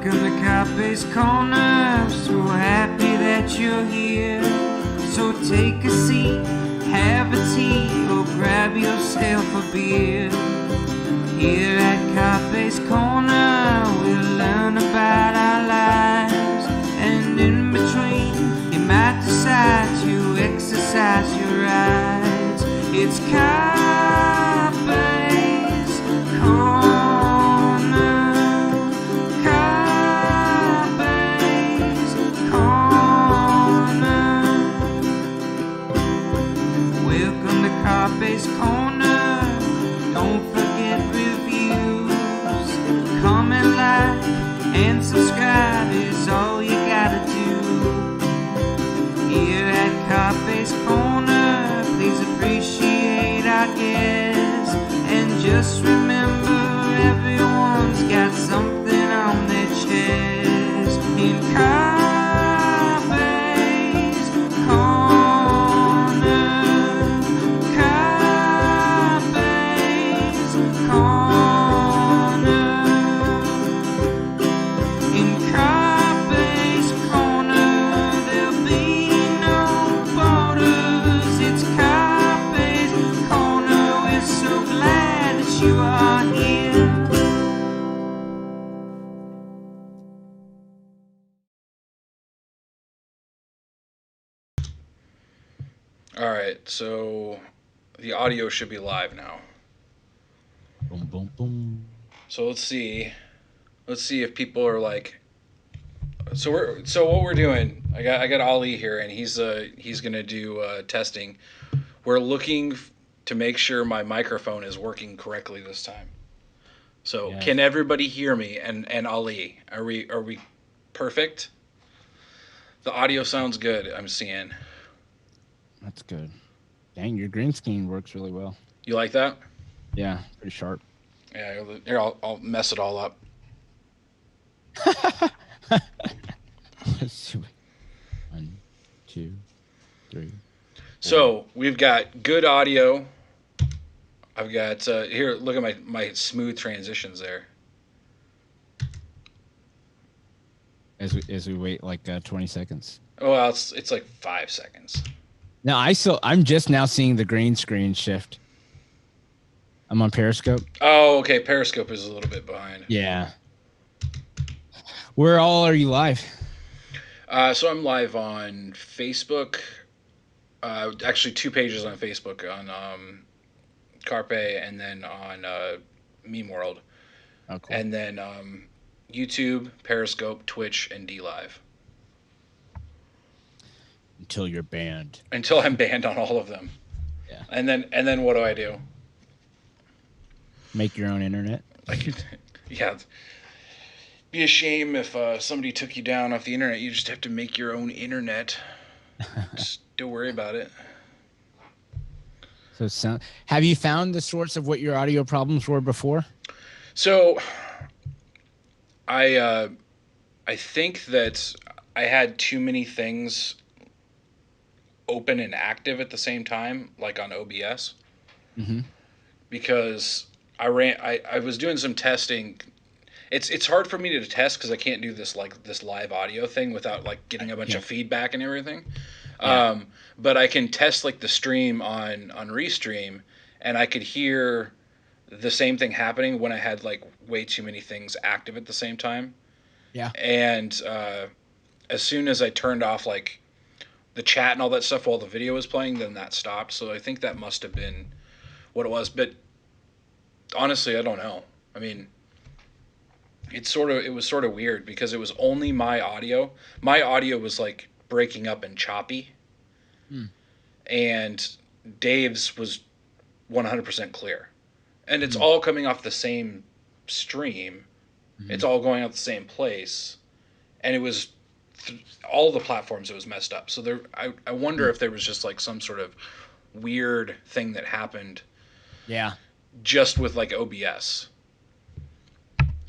Welcome to Carpe's Corner. So happy that you're here. So take a seat, have a tea, or grab yourself a beer. Here at Carpe's Corner, we'll learn about our lives. And in between, you might decide to exercise your rights. It's Carpe's Corner. Carpe's Corner. Welcome to Carpe's Corner. Don't forget reviews. Comment, like, and subscribe is all you gotta do. Here at Carpe's Corner, please appreciate our guests. And just remember, everyone's got something on their chest. In Carpe's Corner. Carpe's Corner. In Carpe's Corner, there'll be no borders. It's Carpe's Corner. We're so glad that you are here. All right, so the audio should be live now. Boom, boom, boom. So let's see if people are like. So what we're doing. I got Ali here, and he's gonna do testing. We're looking to make sure my microphone is working correctly this time. So Yes. Can everybody hear me? And Ali, are we perfect? The audio sounds good. I'm seeing. That's good. Dang, your green screen works really well. You like that? Yeah, pretty sharp. Yeah. Here, I'll mess it all up. Let's see. 1, 2, 3. So we've got good audio. I've got here. Look at my smooth transitions there. As we wait like 20 seconds. Oh, well, it's like 5 seconds. No, I'm just now seeing the green screen shift. I'm on Periscope. Oh, okay. Periscope is a little bit behind. Yeah. Where all are you live? So I'm live on Facebook. Actually, 2 pages on Facebook on Carpe, and then on Meme World, Oh, cool. and then YouTube, Periscope, Twitch, and DLive. Until you're banned. Until I'm banned on all of them. Yeah. And then what do? Make your own internet. Yeah. Be a shame if somebody took you down off the internet. You just have to make your own internet. Just don't worry about it. So have you found the source of what your audio problems were before? So, I think that I had too many things open and active at the same time, like on OBS. Mm-hmm. Because I was doing some testing. It's hard for me to test because I can't do this live audio thing without like getting a bunch of feedback and everything. Yeah. But I can test like the stream on Restream, and I could hear the same thing happening when I had like way too many things active at the same time. Yeah. And as soon as I turned off like the chat and all that stuff while the video was playing, then that stopped. So I think that must have been what it was. But honestly, I don't know. I mean, it was sort of weird because it was only my audio. My audio was like breaking up and choppy. And Dave's was 100% clear. And it's all coming off the same stream. It's all going out the same place. And it was all the platforms it was messed up. So I wonder if there was just like some sort of weird thing that happened. Yeah. Just with like OBS.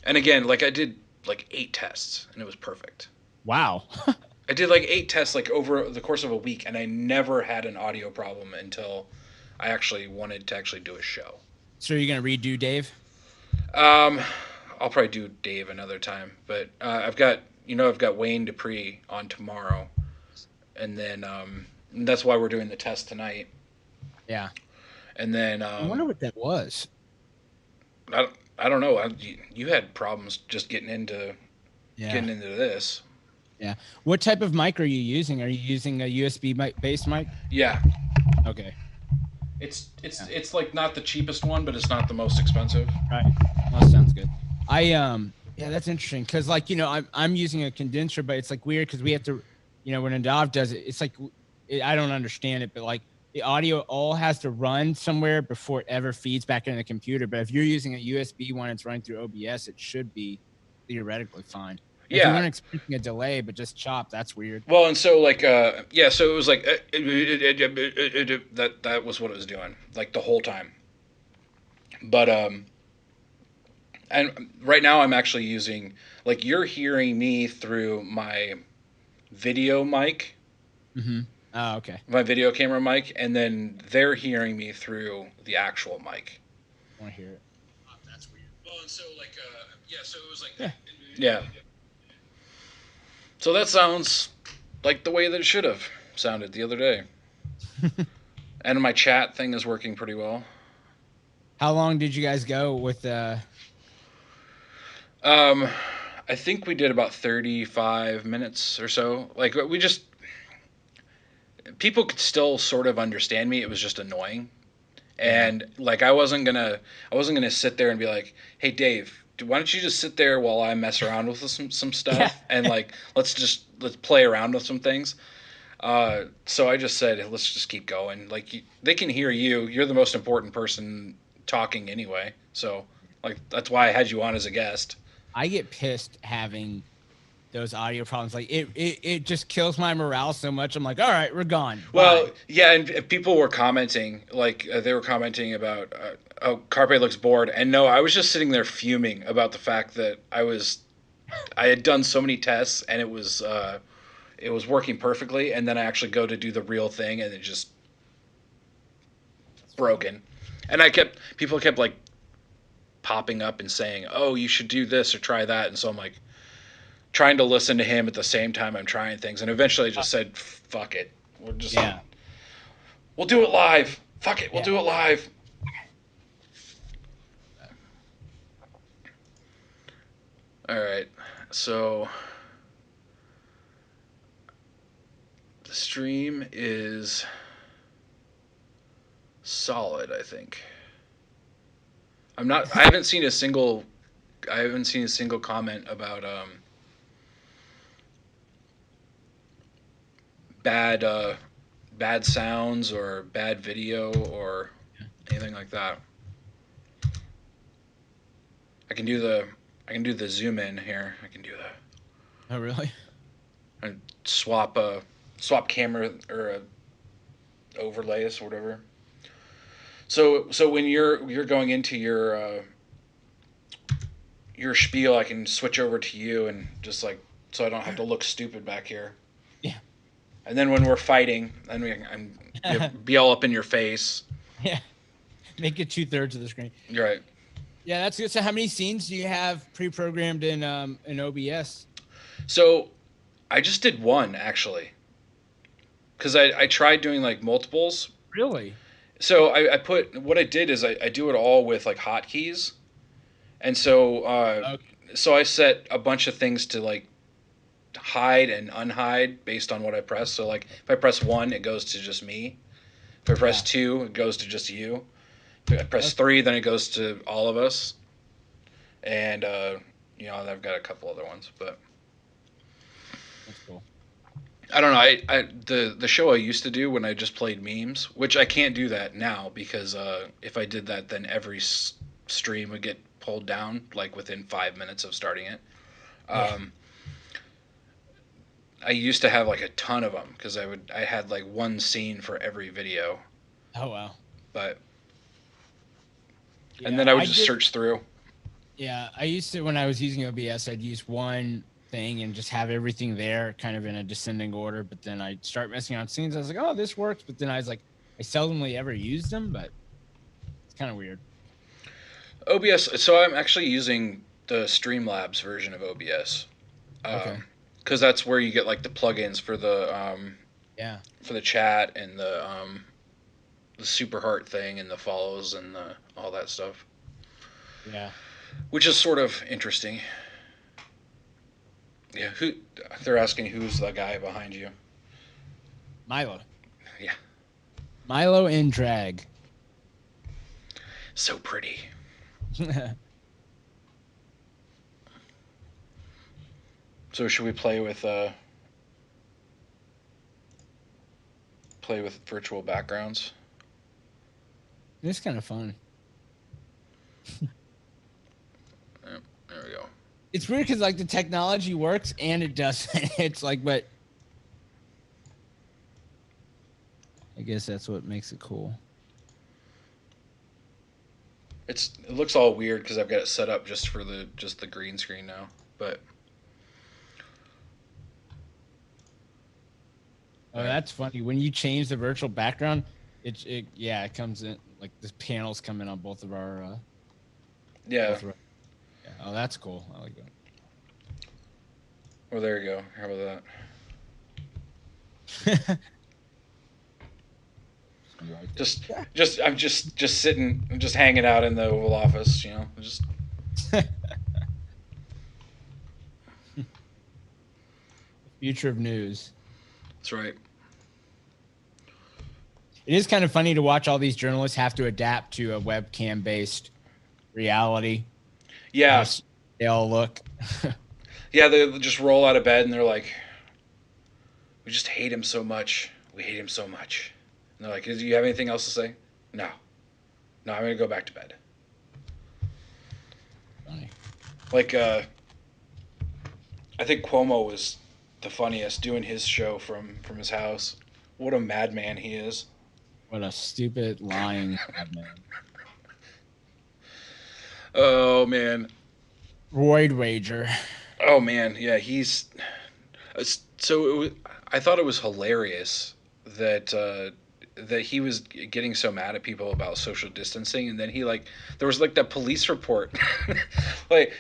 And again, like I did like 8 tests and it was perfect. Wow. I did like 8 tests like over the course of a week, and I never had an audio problem until I actually wanted to actually do a show. So you're gonna redo Dave? I'll probably do Dave another time. But I've got Wayne Dupree on tomorrow, and then that's why we're doing the test tonight. Yeah. And then I wonder what that was. I don't know. You had problems just Yeah. getting into this. Yeah. What type of mic are you using? Are you using a USB based mic? Yeah. Okay. It's like not the cheapest one, but it's not the most expensive. Right. Well, that sounds good. Yeah, that's interesting because like I'm using a condenser, but it's like weird because we have to, when Nadav does it, it's like I don't understand it, but like the audio all has to run somewhere before it ever feeds back into the computer. But if you're using a USB one, it's running through OBS, it should be theoretically fine. If you Yeah. weren't expecting a delay, but just chop, that's weird. Well, and so like yeah, so it was like that was what it was doing like the whole time. But and right now I'm actually using, like, you're hearing me through my video mic, Mm-hmm. Oh, okay. my video camera mic, and then they're hearing me through the actual mic. I want to hear it. Oh, that's weird. Well, and so like yeah, so it was like Yeah. yeah. So that sounds like the way that it should have sounded the other day. And my chat thing is working pretty well. How long did you guys go with I think we did about 35 minutes or so. Like, we just, people could still sort of understand me. It was just annoying. And like, I wasn't gonna sit there and be like, "Hey Dave, why don't you just sit there while I mess around with some stuff and like let's play around with some things." So I just said, let's just keep going. Like, they can hear you. You're the most important person talking anyway. So like, that's why I had you on as a guest. I get pissed having those audio problems. Like it just kills my morale so much. I'm like, all right, we're gone. Well, Bye. yeah, and people were commenting, like, they were commenting about, oh, Carpe looks bored. And no, I was just sitting there fuming about the fact that I had done so many tests and it was working perfectly. And then I actually go to do the real thing and it just broken. And people kept like popping up and saying, oh, you should do this or try that. And so I'm like trying to listen to him at the same time I'm trying things. And eventually I just said, fuck it. We'll do it live. Fuck it. We'll do it live. All right. So the stream is solid, I think. I haven't seen a single comment about bad sounds or bad video or anything like that. I can do the zoom in here. I can do that. Oh, really? And swap camera or overlays or whatever. So when you're going into your spiel, I can switch over to you and just like, so I don't have to look stupid back here. Yeah. And then when we're fighting, then I'm be all up in your face. Yeah. Make it 2/3 of the screen. You're right. Yeah, that's good. So how many scenes do you have pre-programmed in OBS? So I just did one, actually, because I tried doing like multiples. Really? So what I did is I do it all with like hotkeys, and so so I set a bunch of things to like hide and unhide based on what I press. So like if I press 1, it goes to just me. If I press 2, it goes to just you. If I press 3, then it goes to all of us. And I've got a couple other ones, but that's cool. I don't know. The show I used to do when I just played memes, which I can't do that now because if I did that, then every stream would get pulled down like within 5 minutes of starting it. I used to have like a ton of them because I had like one scene for every video. Oh wow! But and then I would just search through. Yeah, I used to, when I was using OBS, I'd use one thing and just have everything there kind of in a descending order. But then I'd start messing on scenes. I was like, oh, this works. But then I was like, I seldomly ever used them, but it's kind of weird. OBS. So I'm actually using the Streamlabs version of OBS. Okay. Because that's where you get like the plugins Yeah. for the chat and the super heart thing and the follows and all that stuff, Yeah. which is sort of interesting. Yeah, who they're asking who's the guy behind you? Milo. Yeah, Milo in drag. so pretty. So should we play with virtual backgrounds? It's kind of fun. Yep, there we go. It's weird because like the technology works and it doesn't. It's like, but I guess that's what makes it cool. It looks all weird because I've got it set up just for the green screen now, but. Oh, that's funny. When you change the virtual background, it comes in like this panels come in on both of our. Yeah. Oh, that's cool. I like that. Well, there you go. How about that? I'm just sitting, I'm just hanging out in the Oval Office, you know, just. Future of news. That's right. It is kind of funny to watch all these journalists have to adapt to a webcam-based reality. Yeah. They all look. Yeah, they just roll out of bed and they're like, we just hate him so much. We hate him so much. And they're like, do you have anything else to say? No. No, I'm going to go back to bed. Funny. Like, I think Cuomo was the funniest doing his show from his house. What a madman he is. What a stupid, lying madman. Oh, man. Roid Rager. Oh, man. Yeah, he's... So I thought it was hilarious that that he was getting so mad at people about social distancing, and then there was like that police report, like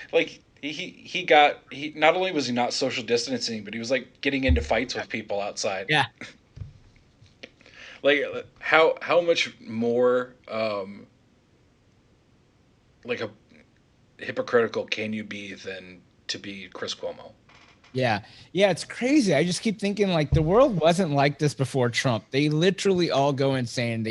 he not only was he not social distancing, but he was like getting into fights with people outside. Yeah. Like how much more like a hypocritical can you be than to be Chris Cuomo? Yeah, it's crazy. I just keep thinking like the world wasn't like this before Trump. They literally all go insane.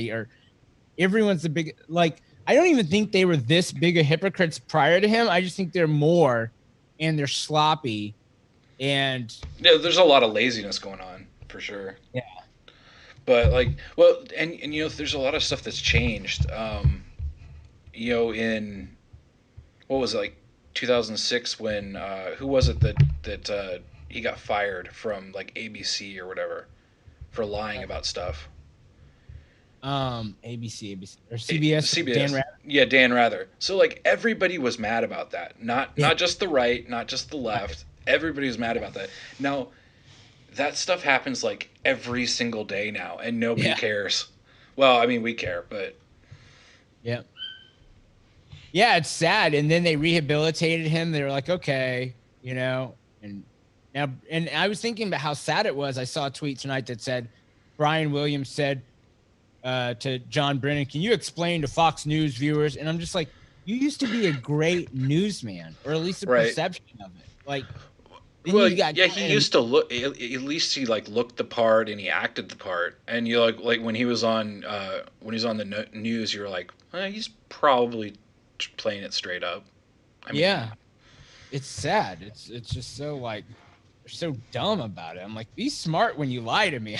Everyone's the big, like, I don't even think they were this big of hypocrites prior to him. I just think they're more, and they're sloppy, and yeah, there's a lot of laziness going on for sure. Yeah, but like, well, and you know, there's a lot of stuff that's changed. You know, in what was it, like 2006 when who was it that he got fired from like ABC or whatever for lying about stuff? ABC or CBS. Dan Rather. Yeah, Dan Rather. So like everybody was mad about that. Not just the right, not just the left. Everybody was mad about that. Now that stuff happens like every single day now, and nobody cares. Well, I mean, we care, but yeah. Yeah, it's sad. And then they rehabilitated him. They were like, okay, you know, and I was thinking about how sad it was. I saw a tweet tonight that said, Brian Williams said to John Brennan, can you explain to Fox News viewers? And I'm just like, you used to be a great newsman, or at least a perception of it. Like, well, he used to look. At least he like looked the part and he acted the part. And you like when he was on the news, you were like, he's probably playing it straight up. I mean, it's sad. It's just so like they're so dumb about it. I'm like, be smart when you lie to me.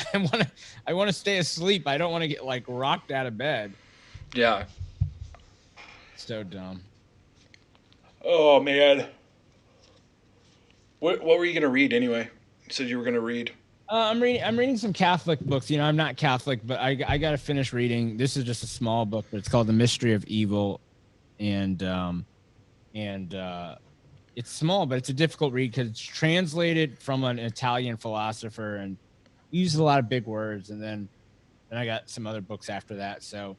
I want to stay asleep. I don't want to get like rocked out of bed. Yeah. So dumb. Oh man. What were you gonna read anyway? You said you were gonna read. I'm reading some Catholic books. You know, I'm not Catholic, but I got to finish reading. This is just a small book, but it's called The Mystery of Evil. And it's small, but it's a difficult read because it's translated from an Italian philosopher and uses a lot of big words. And then I got some other books after that. So,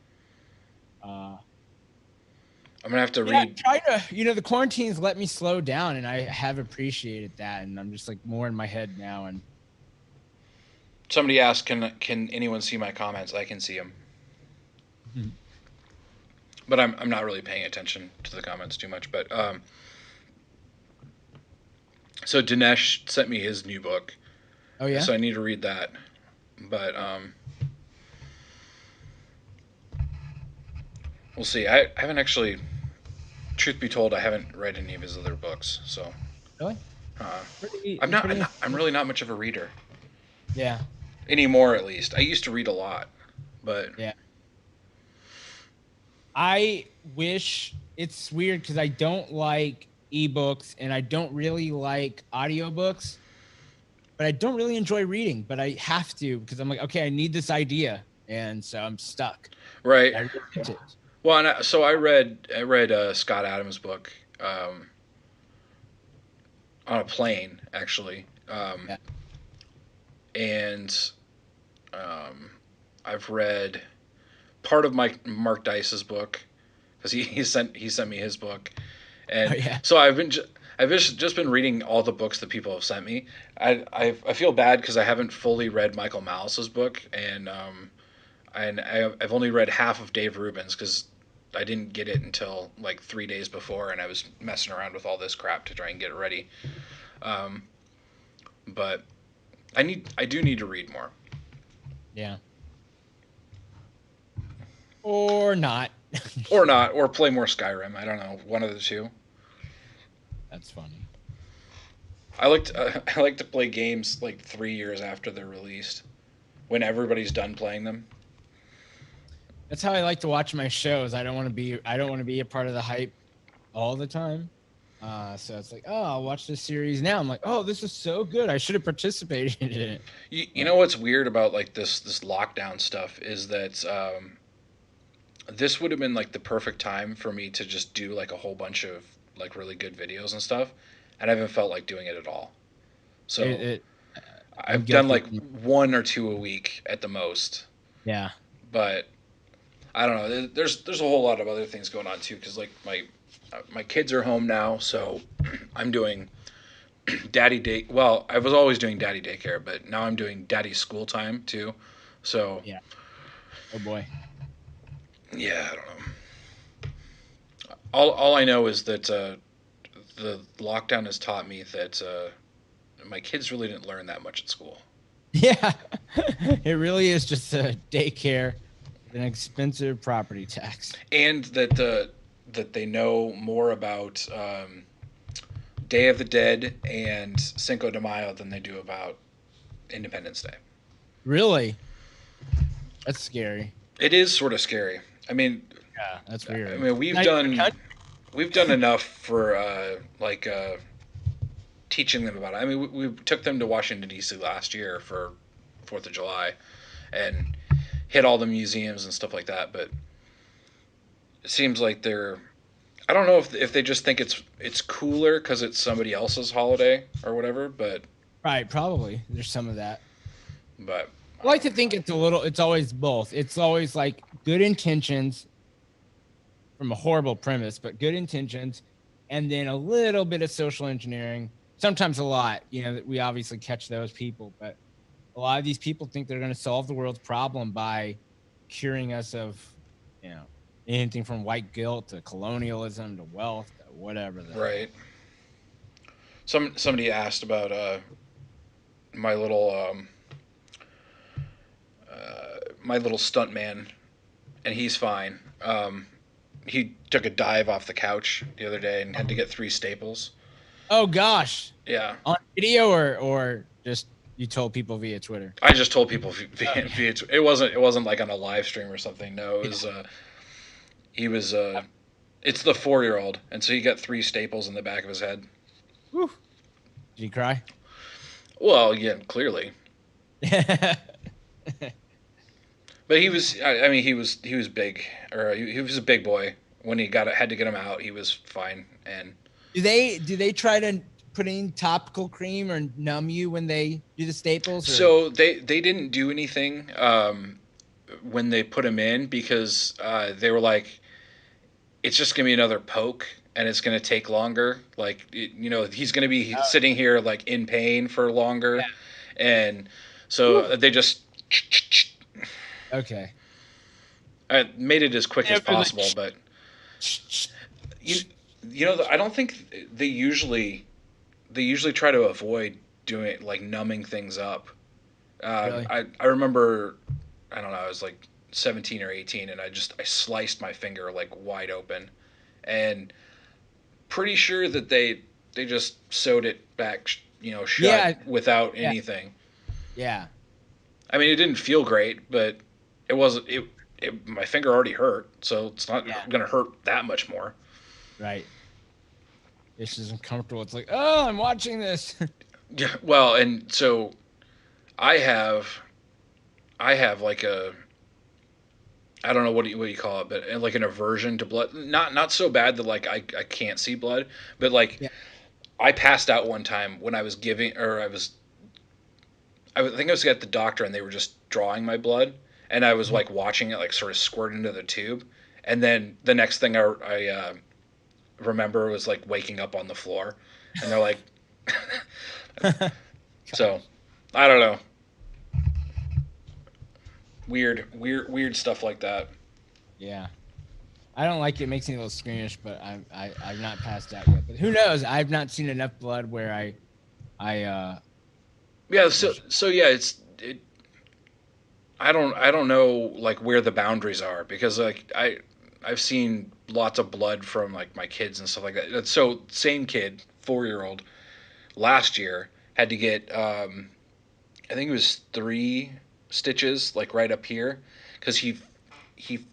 I'm gonna have to Yeah, read. try to. The quarantine's let me slow down, and I have appreciated that. And I'm just like more in my head now. And Somebody asked, can anyone see my comments? I can see them, but I'm not really paying attention to the comments too much. But so Dinesh sent me his new book, oh yeah, so I need to read that. But we'll see. I haven't actually, truth be told, I haven't read any of his other books. So really, I'm it's not. pretty. I'm really not much of a reader Yeah, anymore. At least I used to read a lot, but yeah. I wish it's weird because I don't like ebooks and I don't really like audiobooks, but I don't really enjoy reading, but I have to because I'm like, okay, I need this idea. And so I'm stuck. right. I really need it. Well, so I read Scott Adams' book on a plane actually, Yeah. and um, I've read part of Mark Dice's book because he sent me his book, Oh and yeah. so I've just been reading all the books that people have sent me. I feel bad because I haven't fully read Michael Malice's book, and I've only read half of Dave Rubin's because I didn't get it until like 3 days before, and I was messing around with all this crap to try and get it ready. Um, but I do need to read more. Yeah. Or not. Or not, or play more Skyrim. I don't know, one of the two. That's funny. I like to play games like 3 years after they're released, when everybody's done playing them. That's how I like to watch my shows. I don't want to be a part of the hype all the time. So it's like, oh, I'll watch this series now. I'm like, oh, this is so good. I should have participated in it. You know what's weird about like this lockdown stuff is that this would have been like the perfect time for me to just do like a whole bunch of like really good videos and stuff, and I haven't felt like doing it at all. So It, it I'm I've done guilty. like one or two a week at the most, Yeah. but I don't know. There's a whole lot of other things going on too, because like my kids are home now, so I'm doing daddy day. Well, I was always doing daddy daycare, but now I'm doing daddy school time too. So Yeah. Oh boy. yeah, I don't know. All I know is that the lockdown has taught me that my kids really didn't learn that much at school. Yeah. It really is just a daycare with an expensive property tax. And that they know more about Day of the Dead and Cinco de Mayo than they do about Independence Day. Really? That's scary. It is sort of scary. I mean, Yeah, that's weird. I mean we've done enough for teaching them about it. I mean, we took them to Washington D.C. last year for 4th of July, and hit all the museums and stuff like that. But it seems like they're, I don't know if they just think it's cooler because it's somebody else's holiday or whatever. Right, probably. There's some of that. But I like to think it's always both. It's always like good intentions from a horrible premise, but good intentions, and then a little bit of social engineering. Sometimes a lot. We obviously catch those people, but a lot of these people think they're going to solve the world's problem by curing us of, anything from white guilt to colonialism to wealth to whatever. right. Somebody asked about my little my little stunt man, and he's fine. He took a dive off the couch the other day and had to get 3 staples. Oh gosh! Yeah, On video or just you told people via Twitter? I just told people via it wasn't like on a live stream or something. No, it was he was it's the 4-year-old, and so he got 3 staples in the back of his head. Whew. Did he cry? Well, yeah, clearly. But he was. I mean, he was big, or he was a big boy. When he had to get him out, he was fine. And do they try to put in topical cream or numb you when they do the staples? Or? So they didn't do anything when they put him in because they were like, it's just gonna be another poke, and it's gonna take longer. Like he's gonna be sitting here like in pain for longer, and so they just Okay. I made it as quick Yeah, as but like, possible. But you I don't think they usually try to avoid doing like numbing things up. really? I remember, I don't know, I was like 17 or 18, and I sliced my finger like wide open, and pretty sure that they just sewed it back, shut Yeah. without Yeah. anything. Yeah. I mean, it didn't feel great, but it wasn't my finger already hurt, so it's not Yeah. gonna hurt that much more. Right. It's just uncomfortable. It's like, oh, I'm watching this. Yeah, well, and so I have like a, I don't know what you call it, but like an aversion to blood. Not so bad that like I can't see blood, but like Yeah. I passed out one time when I was giving, or I think I was at the doctor and they were just drawing my blood, and I was like watching it like sort of squirt into the tube, and then the next thing I remember was like waking up on the floor, and they're like, so I don't know, weird stuff like that. Yeah. I don't like it. It makes me a little squeamish, but I've not passed out yet. But who knows? I've not seen enough blood where I Yeah, so yeah, I don't know like where the boundaries are, because like I've seen lots of blood from like my kids and stuff like that. So same kid, 4 year old, last year had to get I think it was 3 stitches like right up here, because he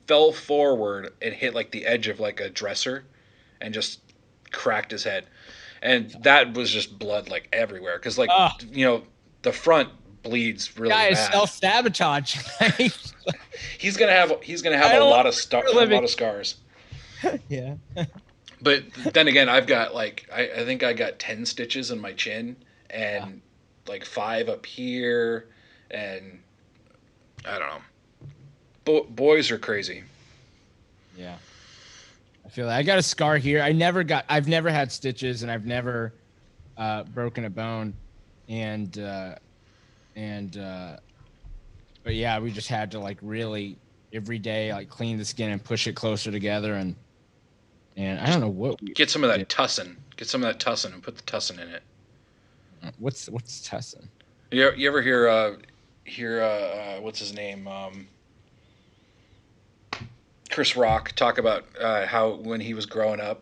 fell forward and hit like the edge of like a dresser and just cracked his head, and that was just blood like everywhere, because like oh, the front bleeds really guy is bad. self sabotage. He's gonna have I a don't lot like of living. scars. Yeah. But then again, I've got like I think I got 10 stitches in my chin, and like 5 up here, and I don't know. Boys are crazy. Yeah. I feel that. I got a scar here. I've never had stitches, and I've never broken a bone, and but yeah, we just had to like really every day like clean the skin and push it closer together, and I don't know what we Get some of that did. tussin. Get some of that tussin and put the tussin in it. What's tussin? You ever hear what's his name, Chris Rock, talk about how when he was growing up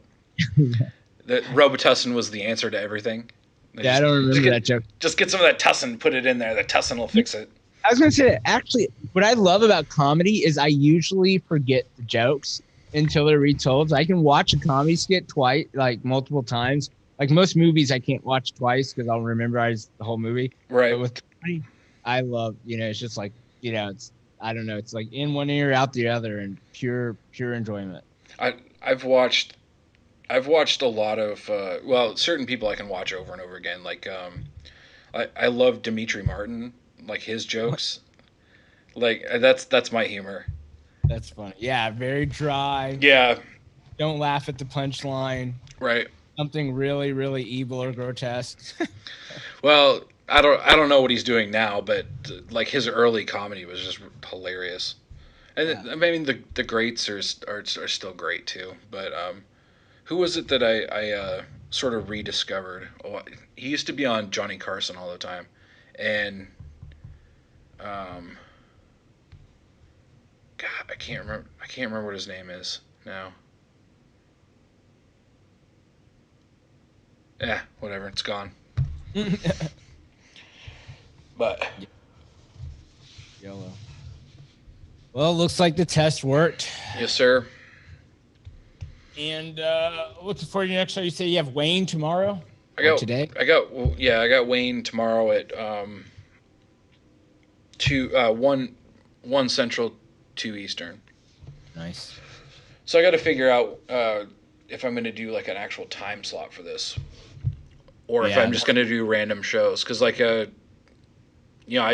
that Robitussin was the answer to everything. Yeah, I don't remember that joke. Just get some of that tussin, put it in there. The tussin will fix it. I was gonna say, actually, what I love about comedy is I usually forget the jokes until they're retold. So I can watch a comedy skit twice, like multiple times. Like most movies, I can't watch twice because I'll memorize the whole movie. Right. But with comedy, I love, it's just like, it's, I don't know, it's like in one ear, out the other, and pure enjoyment. I've watched a lot of well, certain people I can watch over and over again. Like I love Dimitri Martin, like his jokes. Like that's my humor. That's funny. Yeah, very dry. Yeah. Don't laugh at the punchline. Right. Something really, really evil or grotesque. Well, I don't know what he's doing now, but like his early comedy was just hilarious. And Yeah. I mean the greats are still great too. But who was it that I sort of rediscovered? Oh, he used to be on Johnny Carson all the time, and um, God, I can't remember what his name is now. Yeah, whatever, it's gone. But YOLO. Well, looks like the test worked. yes, sir. And what's for your next show? You say you have Wayne tomorrow? Today? I got Wayne tomorrow at 1 Central, 2 Eastern. Nice. So I got to figure out if I'm going to do like an actual time slot for this, or if I'm just going to do random shows. Because like I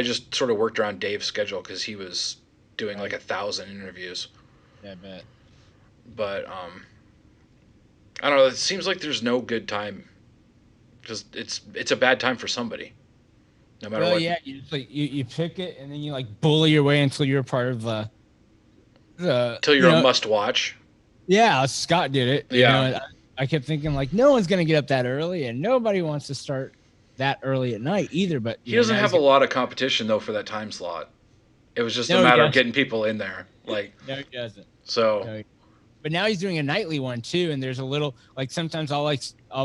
just sort of worked around Dave's schedule because he was doing like 1,000 interviews. Yeah, I bet. But I don't know. It seems like there's no good time because it's a bad time for somebody, no matter Well, what. yeah, you just like you pick it and then you like bully your way until you're a part of the Till you're a must watch. yeah, Scott did it. Yeah. And I kept thinking like no one's gonna get up that early and nobody wants to start that early at night either. But He doesn't now have he's a lot of competition though for that time slot. It was just a no, he matter of doesn't. getting people in there. Like No, he doesn't. so. No, but now he's doing a nightly one too, and there's a little like sometimes I'll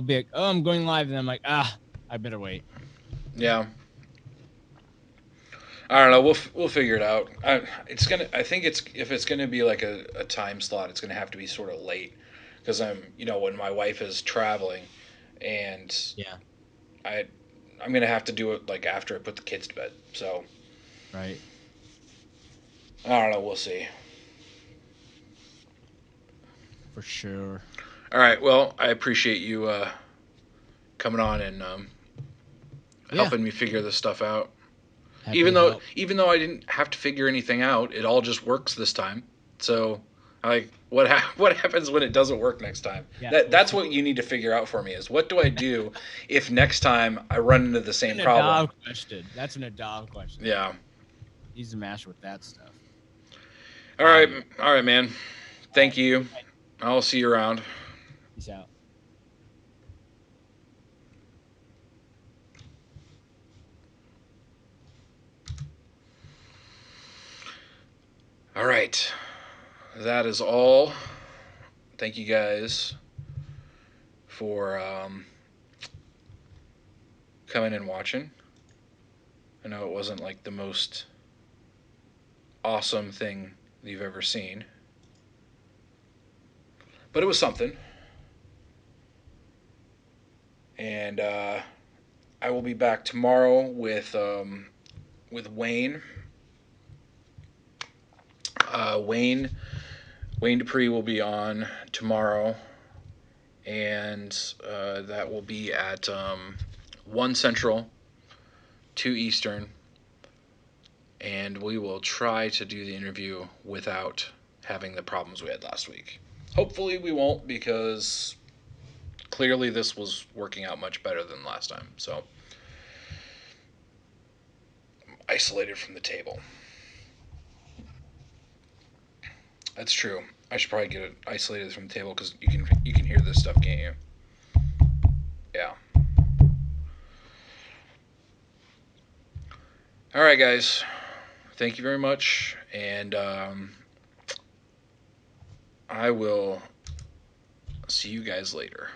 be like, oh, I'm going live, and I'm like, I better wait. Yeah. I don't know. We'll figure it out. It's gonna. I think it's if it's gonna be like a time slot, it's gonna have to be sort of late because when my wife is traveling, and Yeah. I I'm gonna have to do it like after I put the kids to bed. So Right. I don't know. We'll see. For sure. All right. Well, I appreciate you coming on and helping me figure this stuff out. Happy to help. Even though I didn't have to figure anything out, it all just works this time. So, what happens when it doesn't work next time? Yeah, That's what you need to figure out for me is what do I do if next time I run into the same problem? Question. That's an Nadav question. Yeah. He's the master with that stuff. All right, man. Thank you. I'll see you around. Peace out. All right. That is all. Thank you guys for coming and watching. I know it wasn't like the most awesome thing you've ever seen, but it was something. And I will be back tomorrow with Wayne. Wayne Dupree will be on tomorrow, and that will be at 1 Central, 2 Eastern, and we will try to do the interview without having the problems we had last week. Hopefully we won't, because clearly this was working out much better than last time. So, isolated from the table. That's true. I should probably get it isolated from the table because you can hear this stuff, can't you? Yeah. All right, guys. Thank you very much, and I will see you guys later.